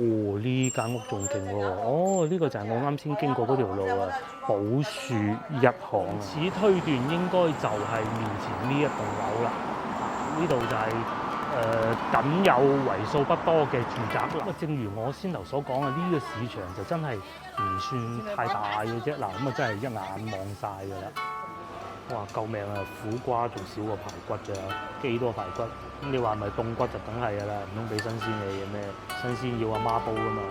哦，呢間屋仲勁喎！哦，呢個就係我啱先經過嗰條路啊，寶樹一巷啊。此推斷應該就係面前呢一棟樓啦。呢度就係僅有為數不多嘅住宅啦。正如我先頭所講啊，呢個市場就真係唔算太大嘅啫。嗱，咁啊真係一眼望晒㗎啦。哇！救命啊！苦瓜仲少過排骨咋，幾多排骨？咁你話咪凍骨就梗係㗎啦，唔通俾新鮮你嘅咩？新鮮要阿媽煲㗎嘛。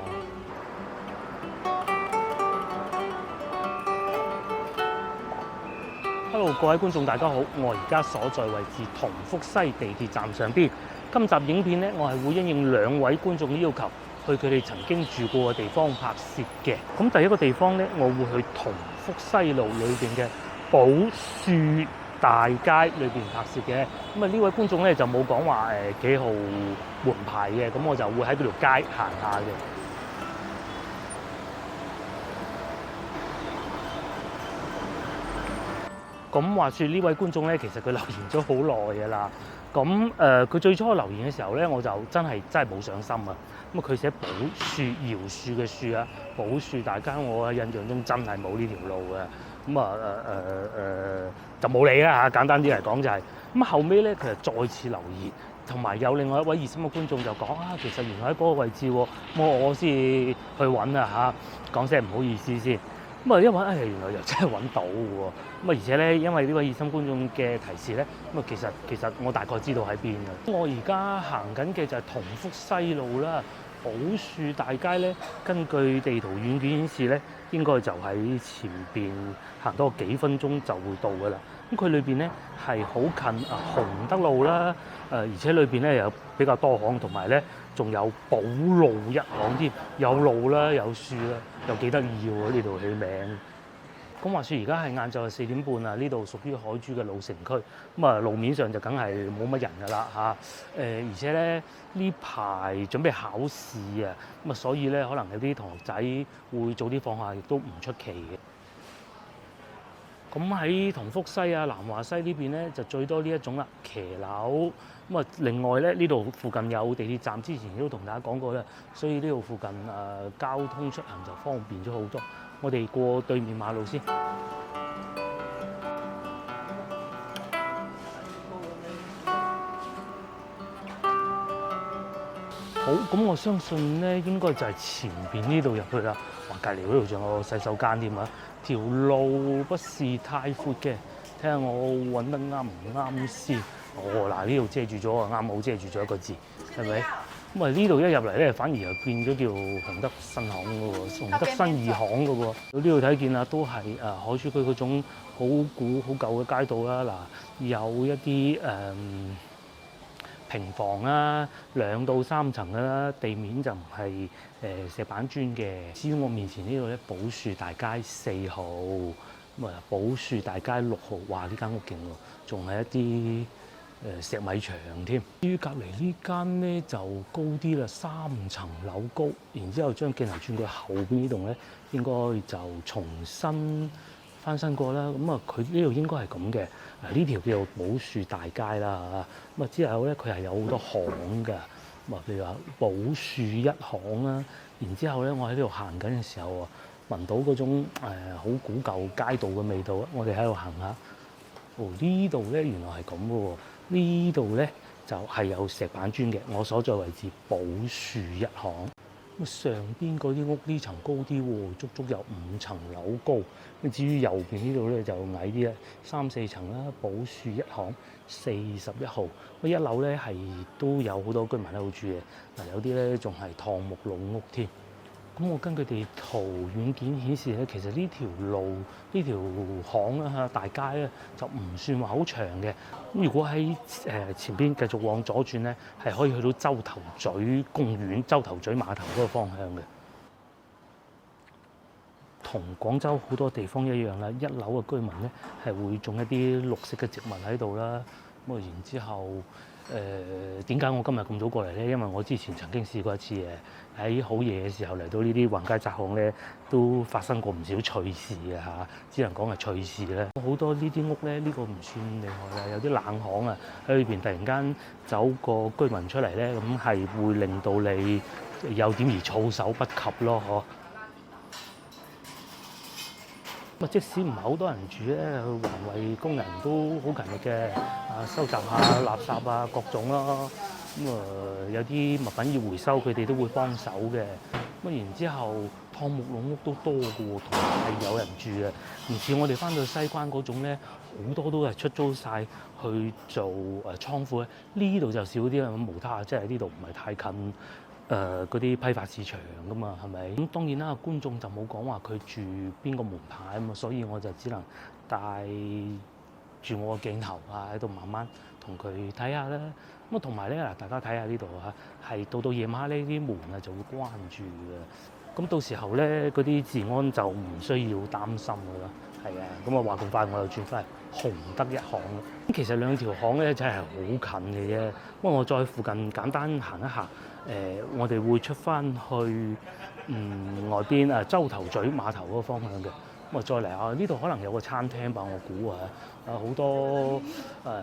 Hello， 各位觀眾大家好，我而家所在位置同福西地鐵站上邊。今集影片咧，我係會因應兩位觀眾嘅要求，去佢哋曾經住過嘅地方拍攝嘅。咁第一個地方咧，我會去同福西路裏邊嘅寶樹大街裏邊拍攝嘅。咁啊呢位觀眾咧就冇講話幾號門牌嘅，咁我就會喺嗰條街行下嘅。咁話說呢位觀眾咧，其實佢留言咗好耐嘅啦。咁佢最初留言嘅時候咧，我就真係冇上心啊。咁佢寫寶樹饒樹嘅樹啊，寶樹大街，我印象中真係冇呢條路嘅。咁就冇理啦嚇。簡單啲嚟講就係咁。後尾咧，佢就再次留言，同埋有另外一位熱心嘅觀眾就講啊，其實原來喺嗰個位置喎。咁我先去揾啊嚇，講聲唔好意思先。咁啊，一揾原來又真係揾到嘅喎。咁啊，而且咧，因為呢位熱心觀眾嘅提示咧，咁啊，其實我大概知道喺邊嘅。我而家行緊嘅就係同福西路啦，寶樹大街咧，根據地圖軟件顯示咧，應該就喺前邊行多幾分鐘就會到嘅啦。咁佢裏邊咧係好近洪德路啦，而且裏邊咧有比較多巷，同埋咧仲有寶路一巷添，有路啦，有樹啦，又幾得意喎！呢度起名。咁話說而家係晏晝4點半啊，呢度屬於海珠嘅老城區，咁啊路面上就梗係冇乜人㗎啦嚇。而且咧呢排準備考試啊，咁啊所以咧可能有啲同學仔會早啲放假，亦都唔出奇嘅。咁喺同福西啊、南華西呢邊咧就最多呢一種啦，騎樓。咁啊，另外咧呢度附近有地鐵站，之前都同大家講過啦，所以呢度附近交通出行就方便咗好多。我哋過對面馬路先。好，咁我相信咧應該就係前邊呢度入去啦。哇，隔離嗰度仲有洗手間添啊！條路不是太闊嘅，睇下我揾得啱唔啱先。哦，嗱呢度遮住咗啊，啱好遮住咗一個字，係咪？咁啊呢度一入嚟咧，反而又變咗叫洪德新巷嘅喎，洪德新二巷嘅喎。呢度睇見啊，都係海珠區嗰種好古好舊嘅街道啦。嗱，有一啲平房啦，2到3層啦，地面就唔係石板磚嘅。至於我面前呢度咧，寶樹大街4號，咁啊寶樹大街6號，哇呢間屋勁喎，仲係一啲石米牆添。至於隔離呢間咧就高啲啦，3層樓高，然之後將鏡頭轉過後邊呢棟咧，應該就重新翻新過啦。咁啊佢呢度應該係咁嘅。呢條叫做寶樹大街啦嚇。咁啊之後咧佢係有好多巷㗎。咁啊譬如話寶樹一巷啦，然之後咧我喺呢度行緊嘅時候啊，聞到嗰種好古舊街道嘅味道啊。我哋喺度行下。哦，呢度咧原來係咁嘅喎。呢度咧就係有石板磚嘅。我所在位置寶樹一巷。咁上邊嗰啲屋呢層高啲喎，足足有5層樓高。咁至於右邊呢度咧就矮啲啦，3、4層啦。寶樹一巷41號。一樓咧係都有好多居民喺度住嘅。嗱，有啲咧仲係趟木籠屋添。咁我根據地圖軟件顯示咧，其實呢條路呢條巷啦大街咧就唔算話好長嘅。咁如果喺前邊繼續往左轉咧，係可以去到洲頭咀公園、洲頭咀碼頭嗰個方向嘅。同廣州好多地方一樣啦，一樓嘅居民咧係會種一啲綠色嘅植物喺度啦。咁啊，然之後點解我今日咁早過嚟咧？因為我之前曾經試過一次喺好夜嘅時候嚟到呢啲橫街窄巷咧，都發生過唔少趣事嘅嚇，只能講係趣事啦。好多呢啲屋咧，呢個唔算厲害啦，有啲冷巷啊喺裏邊突然間走個居民出嚟咧，咁係會令到你有點而措手不及咯，嗬。咁即使唔係好多人住咧，環衞工人都好勤力嘅，收集下垃圾啊各種咯。有啲物品要回收，佢哋都會幫手嘅。然之後，劏木籠屋都多嘅喎，同埋係有人住嘅，唔似我哋翻到西關嗰種咧，好多都係出租晒去做倉庫咧。呢度就少啲啦，咁無他，即係呢度唔係太近嗰啲批發市場噶嘛，係咪？咁當然啦，觀眾就冇講話佢住邊個門牌啊嘛，所以我就只能帶住我個鏡頭喺度慢慢同佢睇下啦。咁同埋咧嗱，大家睇下呢度係到夜晚呢啲門就會關住嘅。咁到時候咧，嗰啲治安就唔需要擔心噶啦。係啊，咁話咁快我就轉翻嚟洪德一巷啦。咁其實兩條巷咧真係好近嘅啫。我再附近簡單行一下，我哋會出翻去外邊洲頭咀碼頭嗰個方向嘅。再嚟下呢度可能有個餐廳吧，我估好多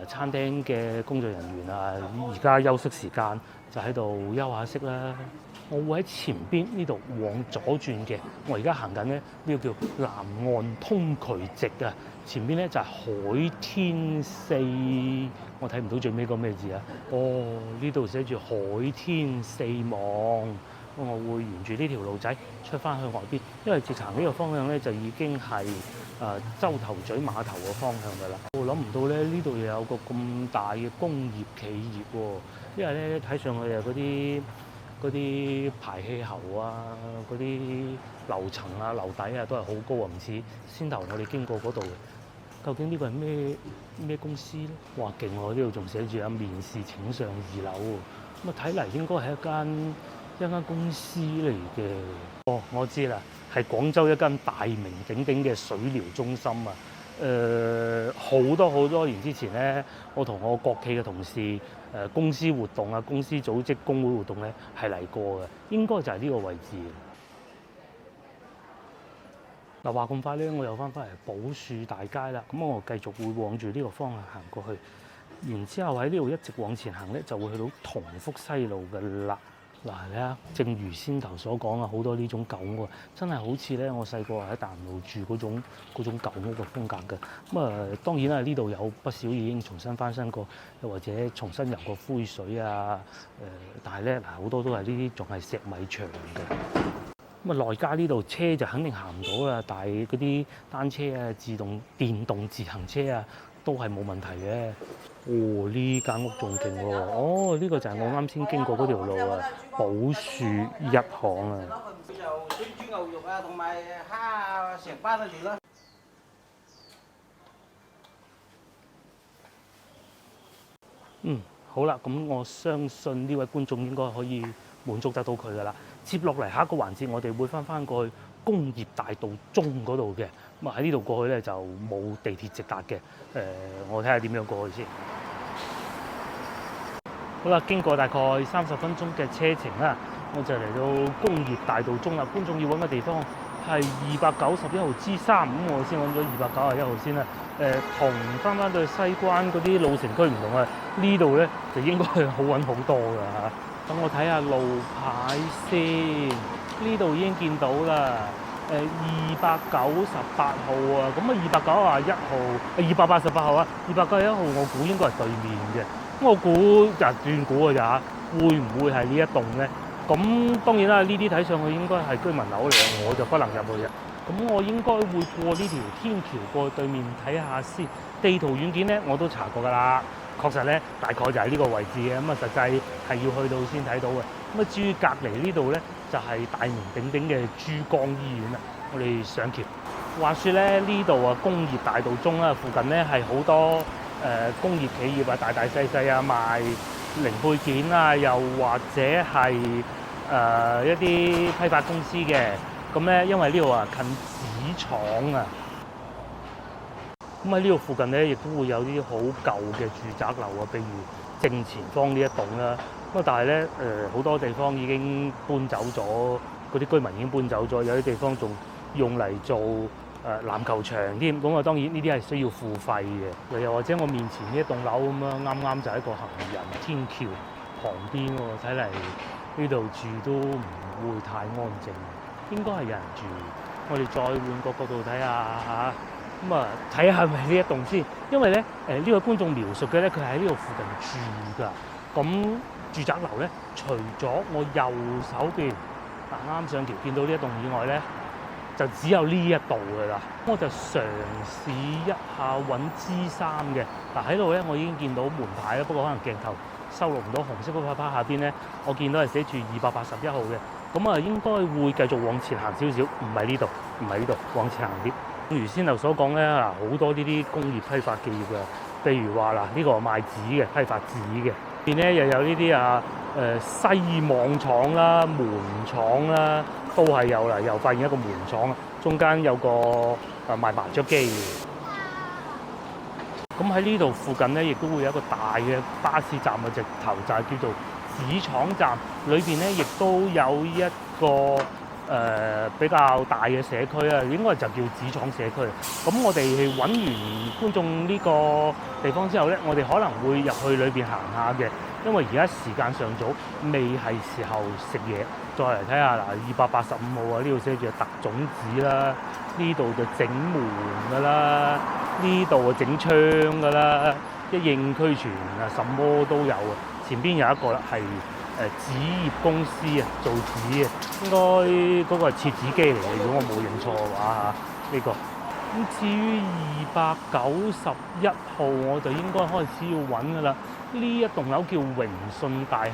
餐廳嘅工作人員而家休息時間就喺度休下息啦。我會喺前邊呢度往左轉嘅，我而家行緊咧呢個叫南岸通渠直啊，前邊咧就係海天四，我睇唔到最尾個咩字啊。呢度寫住海天四網。我會沿住呢條路仔出翻去外邊，因為直行呢個方向咧就已經係洲頭咀碼頭嘅方向㗎啦。我諗唔到咧呢度又有個咁大嘅工業企業喎，因為咧睇上去嗰啲排氣喉嗰啲樓層樓底都係好高啊，唔似先頭我哋經過嗰度嘅。究竟呢個係咩公司咧？哇，勁喎！呢度仲寫住面試請上2樓喎。睇嚟應該係一間公司嚟嘅。我知啦，係廣州一間大名鼎鼎嘅水療中心啊。好多年之前咧，我同我國企嘅同事公司活動公司組織工會活動咧係嚟過嘅，應該就係呢個位置。嗱，話咁快咧，我又翻嚟寶樹大街啦。咁我繼續會往住呢個方向行過去，然之後喺呢度一直往前行咧，就會去到同福西路嘅啦。嗱，你睇，正如先頭所講好多呢種舊屋真係好似咧我細個喺大南路住嗰種舊屋嘅風格嘅。當然啦，呢度有不少已經重新翻新過，又或者重新油過灰水但係咧好多都係呢啲仲係石米牆嘅。內街呢度車就肯定行唔到啦，但係嗰啲單車電動自行車都係冇問題嘅。呢間屋仲勁喎！呢個就係我啱先經過嗰條路寶樹一巷啊。佢就水煮牛肉同埋蝦成班都嚟啦。好啦，咁我相信呢位觀眾應該可以滿足得到佢噶啦。接落嚟下一個環節，我哋會翻過去工業大道中嗰度嘅。喺呢度過去咧就冇地鐵直達嘅。我睇下點樣過去先。好啦，經過大概30分鐘嘅車程啦，我就嚟到工業大道中啦。觀眾要揾嘅地方係291號之3，咁我先揾咗291號先啦。同翻到去西關嗰啲老城區唔同啊，呢度咧就應該係好揾好多㗎嚇。等我睇下路牌先，呢度已經見到啦。298號咁291號，288號291號我估應該係對面嘅。我估就斷估㗎咋，會唔會係呢一棟咧？咁當然啦，呢啲睇上去應該係居民樓嚟，我就不能入去嘅。咁我應該會過呢條天橋過去對面睇下先。地圖軟件咧我都查過㗎啦，確實咧大概就喺呢個位置嘅。實際係要去到先睇到嘅。至於隔離呢度咧，就係大名鼎鼎嘅珠江醫院啦。我哋上橋。話說咧，呢度工業大道中附近咧係好多工業企業大細賣零配件又或者係一啲批發公司嘅。咁咧，因為呢度近紙廠啊，咁喺呢度附近咧，亦都會有啲好舊嘅住宅樓譬如正前方呢一棟啦。但係咧好多地方已經搬走咗，嗰啲居民已經搬走咗，有啲地方仲用嚟做籃球場添。咁當然呢啲係需要付費嘅。又或者我面前呢一棟樓咁啱啱就喺個行人天橋旁邊喎，睇嚟呢度住都唔會太安靜，應該係有人住。我哋再換個角度睇下嚇，咁啊睇下係咪呢一棟先，因為咧呢位觀眾描述嘅咧，佢喺呢度附近住㗎。咁住宅樓咧，除咗我右手邊啱上橋見到呢一棟以外咧，就只有呢一度㗎啦。我就嘗試一下揾 G3嘅嗱，喺度咧，我已經見到門牌啦，不過可能鏡頭收錄唔到紅色嗰塊牌下邊咧，我見到係寫住281號嘅。咁啊，應該會繼續往前行少少，唔係呢度，往前行啲。正如先頭所講咧，嗱好多呢啲工業批發企業嘅，譬如話嗱，呢個賣紙嘅批發紙嘅，邊咧又有呢啲西網廠啦、門廠啦，都係有啦。又發現一個門廠，中間有個賣麻雀機嘅。咁喺呢度附近咧，亦都會有一個大嘅巴士站嘅直頭就係叫做紙廠站，裏邊咧亦都有一個比較大嘅社區啊，應該就叫紙廠社區。咁我哋揾完觀眾呢個地方之後咧，我哋可能會入去裏邊行下嘅，因為而家時間尚早，未係時候食嘢。再嚟睇下嗱，285號啊，呢度寫住特種紙啦，呢度就整門㗎啦，呢度啊整窗㗎啦，一應俱全啊，什麼都有啊。前邊有一個啦，係紙業公司啊，做紙嘅，應該嗰個係切紙機嚟嘅，如果我冇認錯嘅話嚇，呢個。咁至於291號，我就應該開始要揾㗎啦。呢一棟樓叫榮信大廈，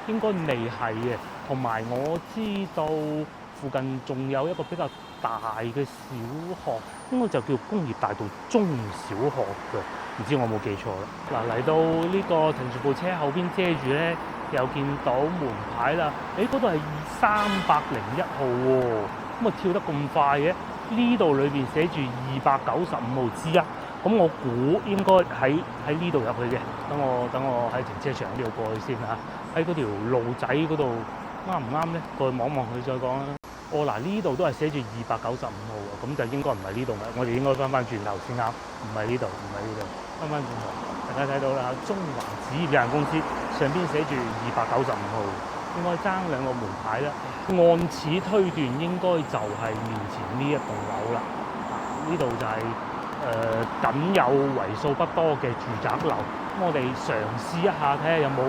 應該未係嘅。同埋我知道附近仲有一個比較大嘅小學，應該就叫工業大道中小學嘅，唔知我冇記錯啦。嗱，嚟到呢個停住部車後邊遮住咧，又見到門牌啦。嗰度係301號喎，咁啊跳得咁快嘅？呢度裏邊寫住295號之一，咁我估應該喺呢度入去嘅。等我喺停車場呢度過去先嚇，喺嗰條路仔嗰度。啱唔啱咧？過去望望佢再講啦。嗱，呢度都係寫住295號喎，咁就應該唔係呢度嘅。我哋應該翻轉頭先啱，唔係呢度，翻轉頭。大家睇到啦，中環紙業有限公司上邊寫住295號，應該爭兩個門牌啦。按此推斷，應該就係面前呢一棟樓啦。呢度就係僅有為數不多嘅住宅樓。咁我哋嘗試一下，睇下有冇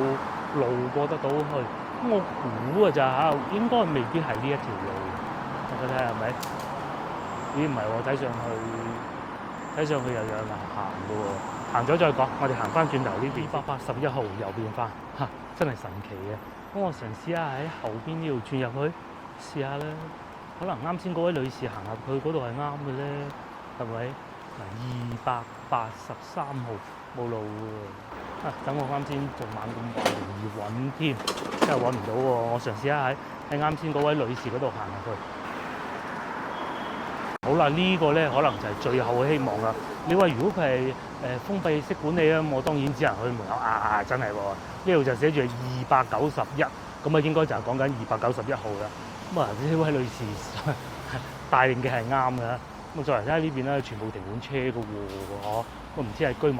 路過得到去。我估啊咋嚇，應該未必係呢一條路。大家睇下係咪？咦，唔係喎，睇上去又有人行嘅喎。行咗再講，我哋行翻轉頭呢邊281號右邊翻嚇，真係神奇嘅。咁我嘗試下喺後邊呢度轉入去試下啦。可能啱先嗰位女士行入去嗰度係啱嘅咧，係咪？283號冇路喎。等我啱先仲猛咁話容易揾添，真係揾唔到喎。我嘗試下喺啱先嗰位女士嗰度行入去。好啦，呢個咧可能就係最後嘅希望啦。你話如果佢係封閉式管理啊，我當然只能去門口真係喎。呢度就寫住291，咁啊應該就係講緊291號啦。咁啊呢位女士帶領嘅係啱嘅。咁再嚟睇下呢邊咧，全部停滿車嘅喎，我唔知係居民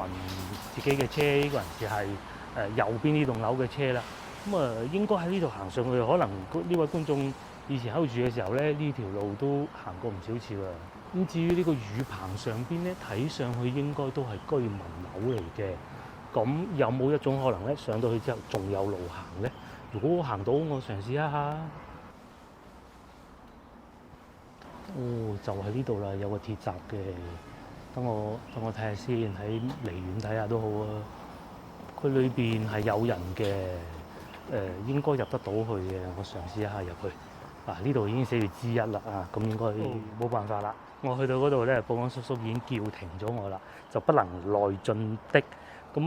自己嘅車，呢個人士係右邊呢棟樓嘅車啦。咁應該喺呢度行上去，可能呢位觀眾以前喺度住嘅時候咧，呢條路都行過唔少次啦。咁至於呢個雨棚上邊咧，睇上去應該都係居民樓嚟嘅。咁有冇一種可能咧，上到去之後仲有路行咧？如果我行到，我嘗試一下。就喺呢度啦，有個鐵閘嘅。等我睇下先，喺離遠睇下都好啊。佢裏邊係有人嘅，應該入得到去嘅。我嘗試一下入去。呢度已經寫住之1啦，咁應該冇辦法啦。我去到嗰度咧，保安叔叔已經叫停咗我啦，就不能內進的。咁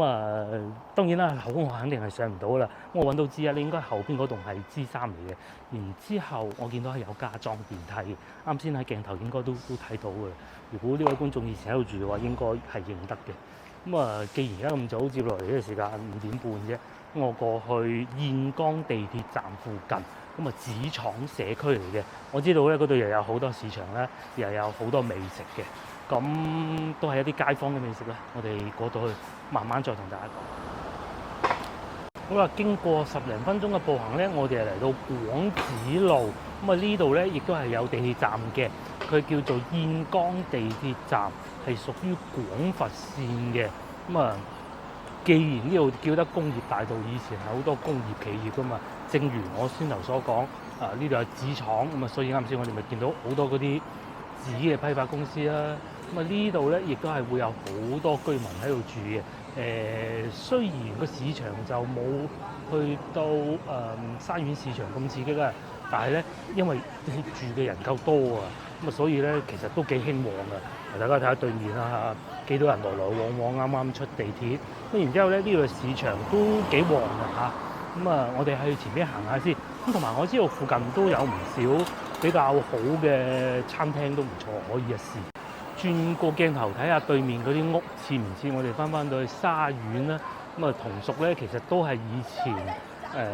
當然啦，我肯定係上唔到啦。我揾到之1，你應該後邊嗰棟係G3嚟嘅。然之後我見到係有加裝電梯，啱先喺鏡頭應該都睇到嘅。如果呢位觀眾以前喺度住嘅話，應該係認得嘅。咁既然而家咁早接落嚟呢個時間5點半啫，我過去燕崗地鐵站附近，紙廠社區嚟嘅。我知道咧嗰度又有好多市場啦，又有好多美食嘅。咁都係一啲街坊嘅美食啦。我哋過到去慢慢再同大家講。好啦，經過10零分鐘嘅步行咧，我哋嚟到廣子路。咁啊，呢度咧亦都係有地鐵站嘅，佢叫做燕江地鐵站，係屬於廣佛線嘅。咁啊，既然呢度叫得工業大道，以前係好多工業企業噶嘛。正如我先頭所講，呢度有紙廠，咁啊，所以啱先我哋咪見到好多嗰啲紙嘅批發公司啦。咁啊，呢度咧亦都係會有好多居民喺度住嘅。雖然個市場就冇去到沙縣市場咁刺激啦，但係咧，因為住嘅人夠多啊，咁啊，所以咧其實都幾興旺嘅。大家睇下對面啦嚇，幾多人來來往往，啱啱出地鐵。咁然之後咧，呢個市場都幾旺嘅嚇。咁啊，我哋去前邊行下先。咁同埋我知道附近都有唔少比較好嘅餐廳，都唔錯，可以一試。轉個鏡頭睇下對面嗰啲屋似唔似我哋翻到去沙縣啦？咁啊，同屬咧其實都係以前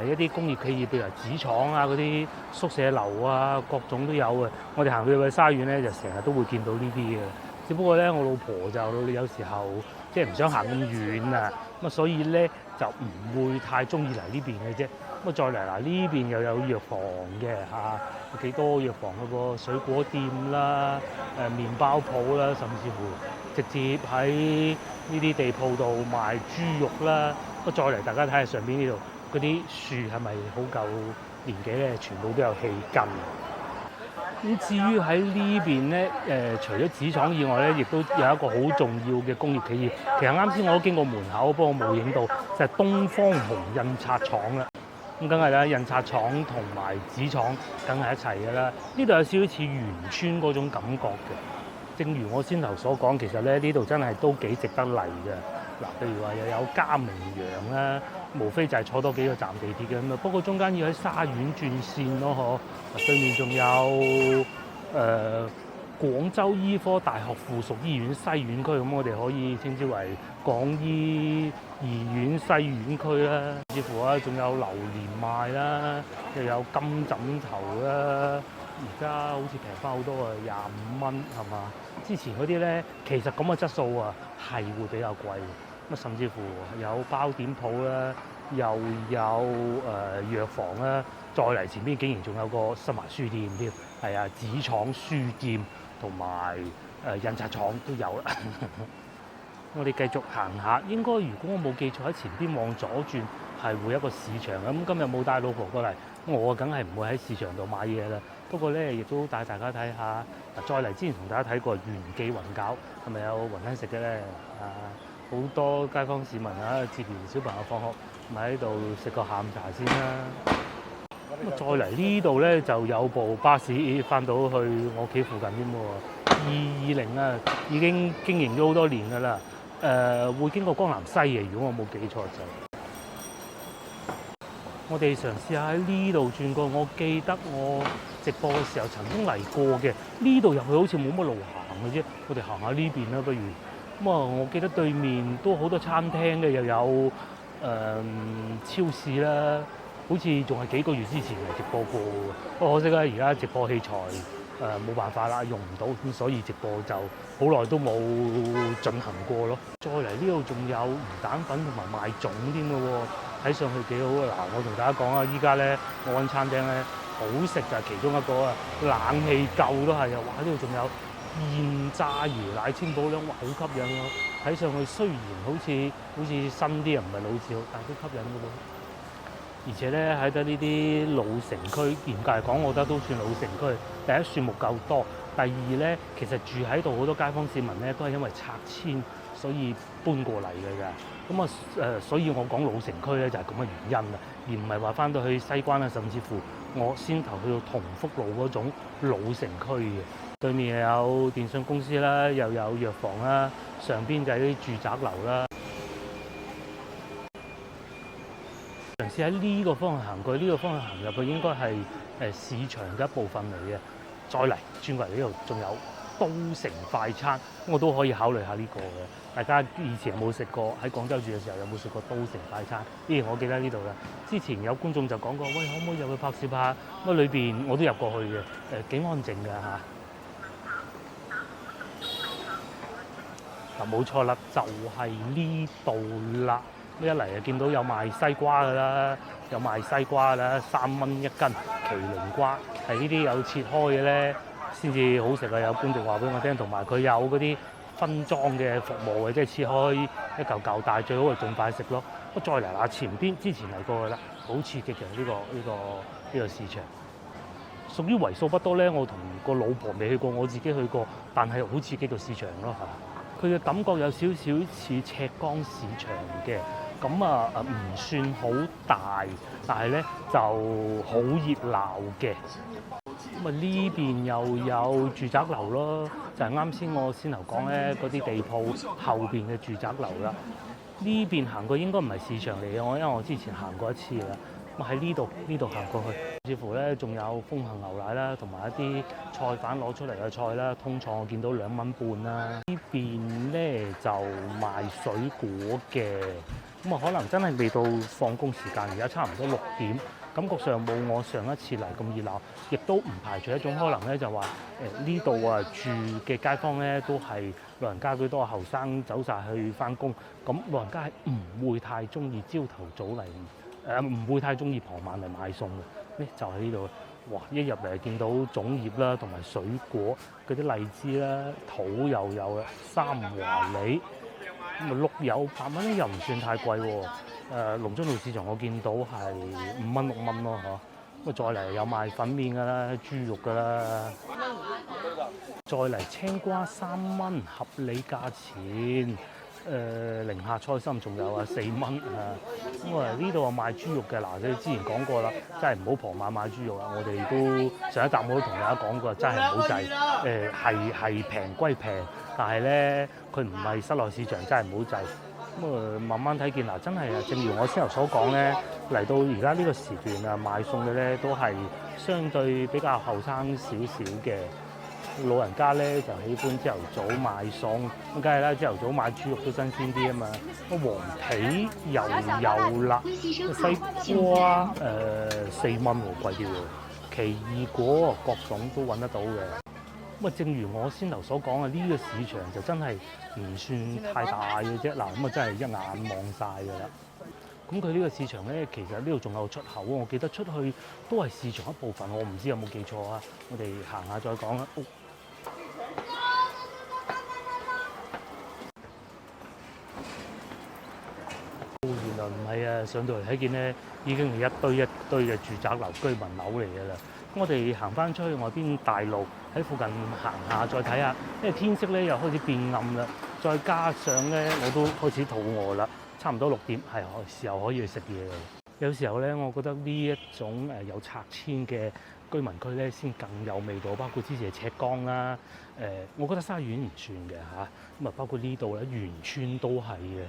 一啲工業企業，譬如話紙廠啊、嗰啲宿舍樓啊，各種都有嘅。我哋行到去沙縣咧，就成日都會見到呢啲嘅。只不過咧，我老婆就有時候即係唔想行咁遠啊，咁啊，所以咧就唔會太中意嚟呢邊嘅啫。咁啊，再嚟嗱，呢邊又有藥房嘅嚇，幾多藥房嗰個水果店啦、麵包鋪啦，甚至乎直接喺呢啲地鋪度賣豬肉啦。咁再嚟，大家睇下上邊呢度嗰啲樹係咪好夠年紀咧？全部都有氣根。咁至於喺呢邊咧，除咗紙廠以外咧，亦都有一個好重要嘅工業企業。其實啱先我都經過門口，不過冇影到，就係東方紅印刷廠啦。咁梗係啦，印刷廠同埋紙廠梗係一齊㗎啦。呢度有少少似員村嗰種感覺嘅。正如我先頭所講，其實咧呢度真係都幾值得嚟嘅。嗱，譬如話又有嘉明洋啦，無非就係坐多幾個站地鐵嘅咁啊。不過中間要喺沙縣轉線咯，嗬。對面仲有廣州醫科大學附屬醫院西院區，咁我哋可以稱之為廣醫二院西院區啦。甚至乎仲有榴蓮賣啦，又有金枕頭啦。而家好似平翻好多啊，25蚊係嘛？之前嗰啲咧，其實咁嘅質素啊，係會比較貴嘅。咁甚至乎有包點鋪啦，又有藥房啦，再嚟前邊竟然仲有個新華書店添，係啊，紙廠書店同埋印刷廠都有啦。我哋繼續行下，應該如果我冇記錯，喺前邊往左轉係會一個市場。咁今日冇帶老婆過嚟，我梗係唔會喺市場度買嘢啦。不過咧，亦都帶大家睇下。再嚟之前同大家睇過元記雲餃，係咪有雲吞食嘅咧？好多街坊市民啊，接完小朋友放學，咪喺度食個下午茶先啦。咁再嚟呢度咧，就有部巴士翻到去我屋企附近添喎。220啊，已經經營咗好多年㗎啦。會經過江南西嘅，如果我冇記錯就。我哋嘗試下喺呢度轉過，我記得我直播嘅時候曾經嚟過嘅。呢度入去好似冇乜路行嘅啫，我哋行下呢邊啦，不如。咁啊，我記得對面都好多餐廳嘅，又有超市啦，好似仲係幾個月之前嚟直播過。不過可惜啦，而家直播器材冇辦法啦，用唔到，咁所以直播就好耐都冇進行過咯。再嚟呢度仲有魚蛋粉同埋賣粽添嘅喎，睇上去幾好啊！嗱，我同大家講啊，依家咧我揾餐廳咧好食就係其中一個啊，冷氣夠都係啊！哇，呢度仲有現炸魚奶千寶兩，哇，好吸引啊！睇上去雖然好似新啲又唔係老字號，但係都吸引嘅喎。而且咧喺得呢啲老城區，嚴格嚟講，我覺得都算老城區。第一，樹木夠多；第二咧，其實住喺度好多街坊市民咧，都係因為拆遷所以搬過嚟嘅㗎。咁啊所以我講老城區咧就係咁嘅原因啦，而唔係話翻到去西關啊，甚至乎我先頭去到同福路嗰種老城區嘅。對面又有電信公司啦，又有藥房啦，上邊就係啲住宅樓啦。嘗試喺呢個方向行過，呢個方向行入去應該係市場嘅一部分嚟嘅。再嚟轉過嚟呢度，仲有都城快餐，我都可以考慮下呢個嘅。大家以前有冇食過？喺廣州住嘅時候有冇食過都城快餐？我記得呢度啦。之前有觀眾就講過，喂，可唔可以入去拍攝下？咁裏邊我都入過去嘅，幾安靜㗎嚇。嗱，冇錯啦，就係呢度啦。一嚟就見到有賣西瓜㗎啦，有賣西瓜㗎啦，3蚊一斤麒麟瓜，係呢啲有切開嘅咧先至好食啊！有官地話俾我聽，同埋佢有嗰啲分裝嘅服務嘅，即係切開一嚿嚿，但係最好係盡快食咯。不過再嚟前邊之前嚟過㗎啦，好刺激嘅呢個市場。屬於為數不多咧，我同個老婆未去過，我自己去過，但係好刺激個市場咯嚇。佢嘅感覺有少少似赤崗市場嘅，咁唔算好大，但係咧就好熱鬧嘅。咁呢邊又有住宅樓咯，就係啱先我先頭講咧嗰啲地鋪後邊嘅住宅樓啦。呢邊行過應該唔係市場嚟嘅，因為我之前行過一次啦。咁喺呢度行過去，似乎咧仲有風行牛奶啦，同埋一啲菜販攞出嚟嘅菜啦。通菜我見到2蚊半啦。呢邊咧就賣水果嘅，咁可能真係未到放工時間，而家差唔多6點。感覺上冇我上一次嚟咁熱鬧，亦都唔排除一種可能咧，就話呢度住嘅街坊咧都係老人家居多，後生走晒去翻工，咁老人家係唔會太中意朝頭早嚟，唔會太中意傍晚嚟買餸嘅。就喺呢度，哇！一入嚟見到粽葉啦，同埋水果嗰啲荔枝啦，桃又有啦，3華梨，咁碌柚8蚊又唔算太貴喎。龍津路市場我見到係5蚊6蚊咯，嗬。咁再嚟有賣粉麵㗎啦，豬肉㗎啦。再嚟青瓜3蚊，合理價錢。寧夏菜心仲有4蚊啊。咁呢度賣豬肉嘅，你之前講過啦，真係唔好傍晚買豬肉啦。我哋都上一集我都同大家講過，真係唔好制。係平歸平，但係咧佢唔係室內市場，真係唔好制。咁慢慢睇見嗱，真係正如我先頭所講咧，嚟到而家呢個時段賣餸嘅咧都係相對比較後生少少嘅老人家咧，就喜歡朝頭早買餸。咁梗係啦，朝頭早買豬肉都新鮮啲啊嘛。黃皮又有啦，西瓜4蚊喎，貴啲喎。奇異果各種都揾得到嘅。正如我先頭所講呢個市場就真係唔算太大嘅啫。嗱，真係一眼望晒㗎啦。咁佢呢個市場咧，其實呢度仲有出口，我記得出去都係市場一部分，我唔知有冇記錯啊。我哋行下再講啦。原來唔係啊，上到嚟睇見咧，已經係一堆一堆嘅住宅樓、居民樓嚟㗎啦。我哋行翻出去外邊大路，喺附近行下再睇下，因為天色咧又開始變暗啦，再加上咧我都開始肚餓啦，差唔多6點係時候可以去食嘢啦。有時候咧，我覺得呢一種有拆遷嘅居民區咧，先更有味道。包括之前赤崗啦，我覺得沙園唔算嘅嚇，咁包括呢度咧，元村都係嘅。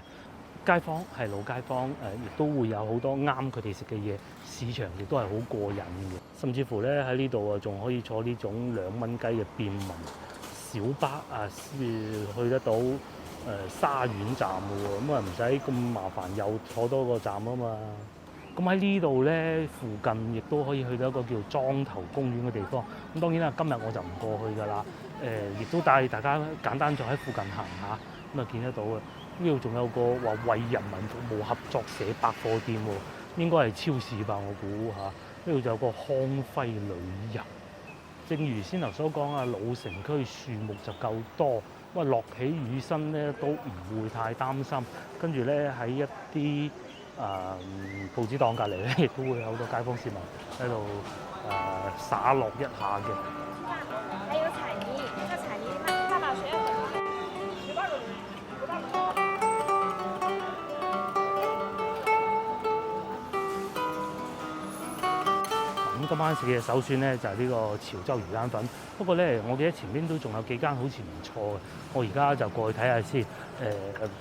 街坊係老街坊，亦都會有好多啱佢哋食嘅嘢，市場亦都係好過癮嘅。甚至乎咧喺呢度仲可以坐呢種2蚊雞嘅便民小巴去得到沙園站嘅喎，咁唔使咁麻煩又坐多個站啊嘛。咁喺呢度咧附近亦都可以去到一個叫莊頭公園嘅地方。咁當然啦，今日我就唔過去㗎啦。亦都帶大家簡單就喺附近行下，咁見得到嘅。呢度仲有個話為人民服務合作社百貨店喎，應該係超市吧？我估嚇。呢度就有個康輝旅遊。正如先頭所講老城區樹木就夠多，落起雨身咧都唔會太擔心。跟住咧喺一啲報紙檔隔離咧，亦都會有好多街坊市民喺度灑落一下嘅。還有彩泥，那彩泥大把誰要？咁今晚食嘅首選咧就係呢個潮州魚蛋粉。不過咧，我記得前邊都仲有幾間好似唔錯嘅。我而家就過去睇下先。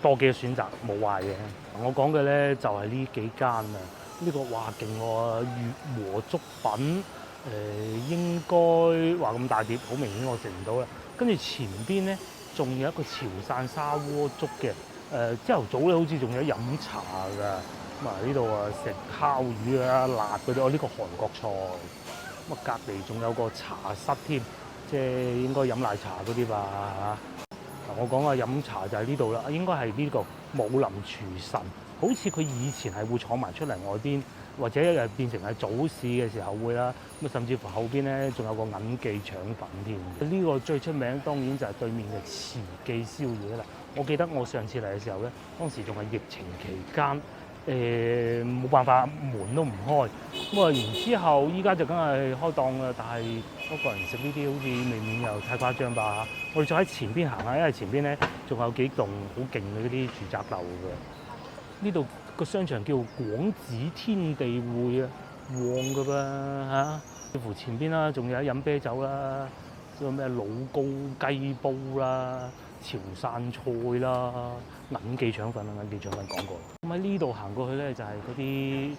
多幾個選擇冇壞嘅。我講嘅咧就係呢幾間啊。呢個哇勁喎，粵和粥品。應該話咁大碟，好明顯我食唔到啦。跟住前邊咧仲有一個潮汕砂鍋粥嘅。朝頭早咧好似仲有飲茶㗎。咁呢度食烤魚啊、辣嗰啲，呢個韓國菜。咁隔離仲有個茶室添，即係應該飲奶茶嗰啲吧嚇。我講飲茶就係呢度啦，應該係呢個武林廚神好似佢以前係會闖埋出嚟外邊，或者誒變成係早市嘅時候會啦。咁甚至乎後邊咧仲有個銀記腸粉添。呢個最出名當然就係對面嘅慈記宵夜啦。我記得我上次嚟嘅時候咧，當時仲係疫情期間。冇辦法，門都唔開。咁啊，然之後依家就梗係開檔啦。但係一個人食呢啲好似未免又太誇張吧？我哋再喺前邊行下，因為前邊咧仲有幾棟好勁嘅嗰啲住宅樓嘅。呢度個商場叫廣子天地匯啊，旺㗎噃嚇。似乎前邊啦，仲有飲啤酒啦，仲有咩老高雞煲啦。潮汕菜啦，銀記腸粉啦，銀記腸粉講過。咁喺呢度行過去咧，就係嗰啲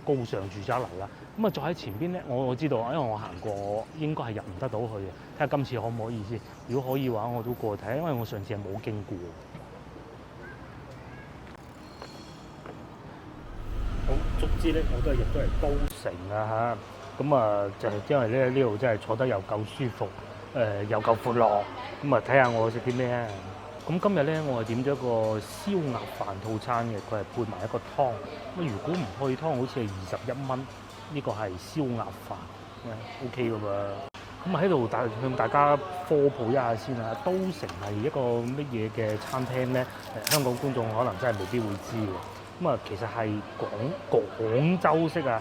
高尚住宅樓啦。咁啊，再喺前邊咧，我知道，因為我行過，應該係入唔得到去嘅。睇下今次可唔可以先。如果可以嘅話，我都過去睇，因為我上次係冇經過。好，足之咧，我都係入咗嚟都城啊嚇。咁啊，就係因為咧呢度真係坐得又夠舒服。又夠闊落，咁啊睇下我食啲咩啊！咁今日咧我係點咗一個燒鴨飯套餐嘅，佢係配埋一個湯。咁如果唔配湯，好似係21蚊。呢個係燒鴨飯，OK 嘅噃。咁啊喺度向大家科普一下先啊。都城係一個乜嘢嘅餐廳咧？香港觀眾可能真係未必會知嘅。咁啊，其實係廣州式啊，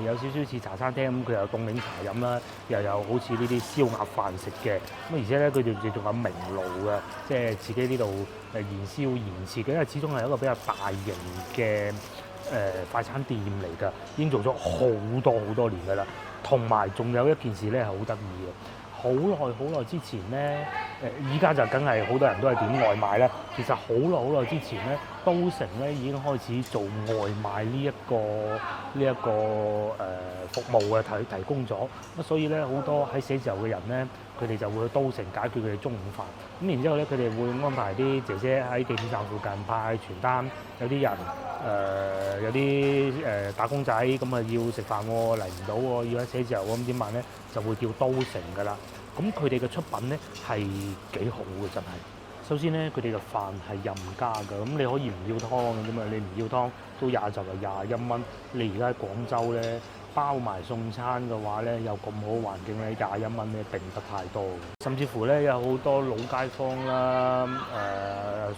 有少少似茶餐廳咁，佢有凍檸茶飲啦，又有好似呢啲燒鴨飯食嘅。咁而且咧，佢哋仲有明爐嘅，即係自己呢度燃燒燃切嘅，因為始終係一個比較大型嘅快餐店嚟㗎，已經做咗好多年㗎啦。同埋仲有一件事咧係好得意嘅。好耐之前咧，依家就梗係好多人都係點外賣啦。其實好耐之前咧，都城咧已經開始做外賣呢一個服務嘅提供咗。咁所以咧，好多喺寫字樓嘅人咧，佢哋就會去都城解決佢哋中午飯。咁然之後咧，佢哋會安排啲姐姐喺地鐵站附近派傳單。有啲人有啲打工仔咁啊要食飯喎，嚟唔到喎，要喺寫字樓咁點辦咧？就會叫都城㗎啦。咁佢哋嘅出品咧係幾好嘅，真係。首先咧，佢哋嘅飯係任加㗎，咁你可以唔要湯嘅啫嘛，你唔要湯都就係21蚊。你而家喺廣州咧包埋送餐嘅話咧，有咁好環境咧，21蚊咧並不太多。甚至乎咧有好多老街坊啦、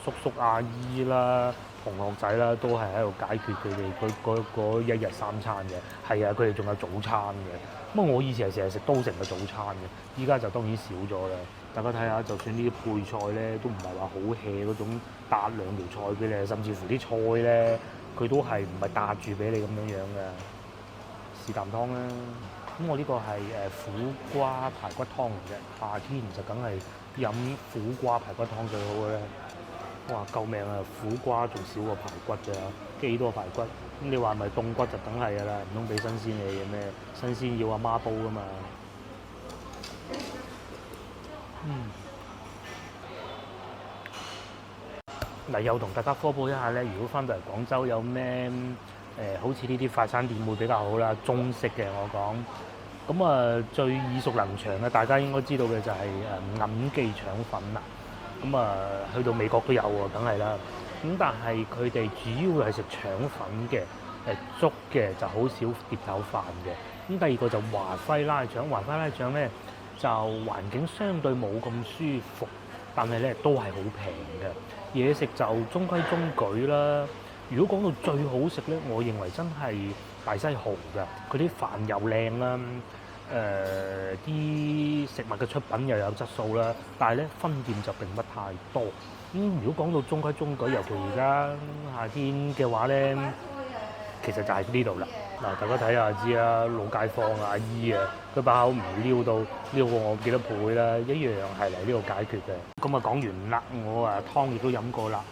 叔叔阿姨啦、同學仔啦，都係喺度解決佢哋嗰一日三餐嘅。係啊，佢哋仲有早餐嘅。咁我以前係成日食都城嘅早餐嘅，依家就當然少咗啦。大家睇下，就算呢啲配菜咧，都唔係話好 hea 嗰種搭兩條菜俾你，甚至乎啲菜咧，佢都係唔係搭住俾你咁樣嘅。試啖湯啦。咁我呢個係苦瓜排骨湯嚟嘅，夏天就梗係飲苦瓜排骨湯最好嘅啦。哇！救命啊！苦瓜仲少過排骨㗎，幾多排骨？咁你話咪凍骨就梗係㗎啦，唔通俾新鮮你嘅咩？新鮮要阿媽煲㗎嘛。嗱，又同大家科普一下咧，如果翻到嚟廣州有咩好似呢啲快餐店會比較好啦，中式嘅我講。咁啊，最耳熟能詳嘅，大家應該知道嘅就係銀記腸粉啦。咁啊，去到美國都有喎，梗係啦。咁但係佢哋主要係食腸粉嘅，粥嘅就好少碟頭飯嘅。咁第二個就華輝拉腸，華輝拉腸咧就環境相對冇咁舒服，但係咧都係好平嘅。嘢食就中規中矩啦。如果講到最好食咧，我認為真係大西豪㗎，佢啲飯又靚啦。啲食物嘅出品又有質素啦，但係咧分店就並不太多。如果講到中規中矩，尤其而家夏天嘅話咧，其實就係呢度啦。嗱，大家睇下知啦，老街坊阿姨啊，佢把口唔撩到撩過我幾多倍啦，一樣係嚟呢度解決嘅。咁啊講完啦，我湯亦都飲過啦，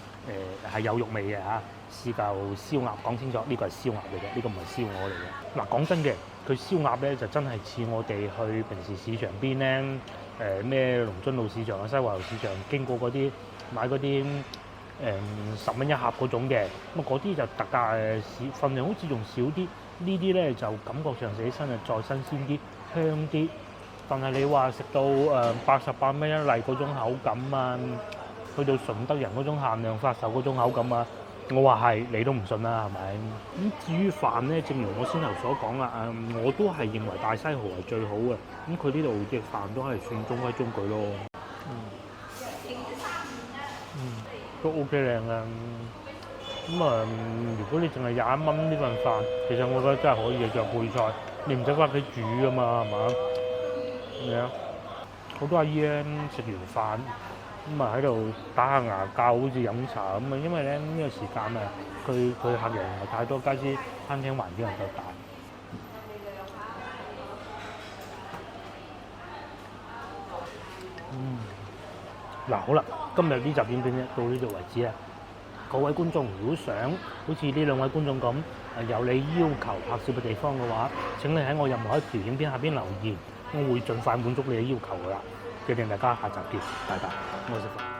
係有肉味嘅嚇。試嚿燒鴨，講清楚，呢個係燒鴨嚟嘅，呢個唔係燒鵝嚟嘅。嗱，講真嘅，佢燒鴨咧就真係似我哋去平時市場邊咧，咩龍津路市場啊、西華路市場經過嗰啲買嗰啲10蚊一盒嗰種嘅，咁嗰啲就特價份量好似仲少啲。呢啲咧就感覺上食起身啊再新鮮啲、香啲。但係你話食到88蚊一粒嗰種口感啊，去到順德人嗰種限量發售嗰種口感啊，我話係，你都唔信啦，係咪？咁至於飯咧，正如我先頭所講啦，我都係認為大西豪係最好嘅。咁佢呢度嘅飯都係算中規中矩咯。都 OK 靚嘅。咁如果你淨係21蚊呢份飯，其實我覺得真係可以嘅，仲有配菜，你唔使翻屋企煮㗎嘛，係嘛？係啊，好多阿姨咧食完飯咁喺度打下牙骹，好似飲茶咁啊，因為咧呢個時間啊，佢客人又太多，加之餐廳環境又夠大。嗱好啦，今日呢集影片咧到呢度為止啦。各位觀眾，如果想好似呢2位觀眾咁，有你要求拍攝嘅地方嘅話，請你喺我任何一條影片下邊留言，我會盡快滿足你嘅要求噶啦。約定大家下集見，拜拜，我係食飯。